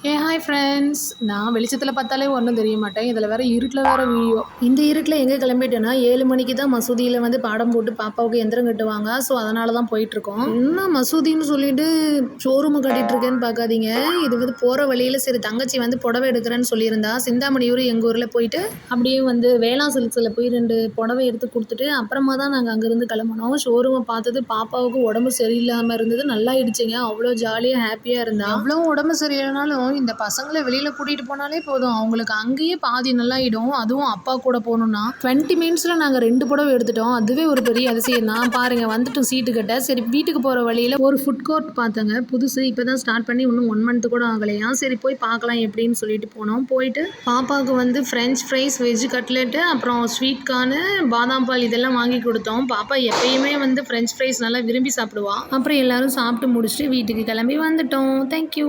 Hi friends. நான் வெளிச்சத்தில் பார்த்தாலே ஒன்றும் தெரிய மாட்டேன். இதில் வேற இருட்டில் வேற வீடியோ. இந்த இருட்டில் எங்கே கிளம்பிட்டேன்னா 7 மணிக்கு தான் மசூதியில் வந்து பாடம் போட்டு பாப்பாவுக்கு எந்திரம் கட்டுவாங்க. ஸோ அதனால தான் போயிட்டுருக்கோம். இன்னும் மசூதின்னு சொல்லிட்டு ஷோரூமு கட்டிட்டு இருக்கேன்னு பார்க்காதீங்க. இது வந்து போகிற வழியில் சரி தங்கச்சி வந்து புடவை எடுக்கிறேன்னு சொல்லியிருந்தா. சிந்தாமணியூர் எங்கள் ஊரில் போயிட்டு அப்படியே வந்து வேளா சில்க்ஸில் போய் 2 புடவை எடுத்து கொடுத்துட்டு அப்புறமா தான் நாங்கள் அங்கேருந்து கிளம்புனோம். ஷோரூமை பார்த்தது பாப்பாவுக்கு உடம்பு சரியில்லாமல் இருந்தது. நல்லாயிடுச்சுங்க. அவ்வளோ ஜாலியாக ஹாப்பியாக இருந்தா. அவ்வளோ உடம்பு சரியில்லைனாலும் இந்த பசங்களை வெளியில் கூட்டிகிட்டு போனாலே போதும், அவங்களுக்கு அங்கேயே பாதி நல்லாயிடும். அதுவும் அப்பா கூட போகணுன்னா 20 மினிட்ஸில் நாங்கள் 2 புடவை எடுத்துட்டோம். அதுவே ஒரு பெரிய அதிசயம் தான். பாருங்கள், வந்துட்டோம் சீட்டு கட்ட. சரி, வீட்டுக்கு போகிற வழியில் ஒரு ஃபுட் கோர்ட் பார்த்தங்க. புதுசு இப்போ தான் ஸ்டார்ட் பண்ணி இன்னும் 1 மந்த் கூட ஆகலையா. சரி போய் பார்க்கலாம் எப்படின்னு சொல்லிட்டு போனோம். போயிட்டு பாப்பாவுக்கு வந்து ஃப்ரெஞ்ச் ஃப்ரைஸ், வெஜ் கட்லெட்டு, அப்புறம் ஸ்வீட் கார்னு, பாதாம் பால் இதெல்லாம் வாங்கி கொடுத்தோம். பாப்பா எப்பயுமே வந்து ஃப்ரெஞ்ச் ஃப்ரைஸ் நல்லா விரும்பி சாப்பிடுவா. அப்புறம் எல்லாரும் சாப்பிட்டு முடிச்சுட்டு வீட்டுக்கு கிளம்பி வந்துட்டோம். தேங்க்யூ.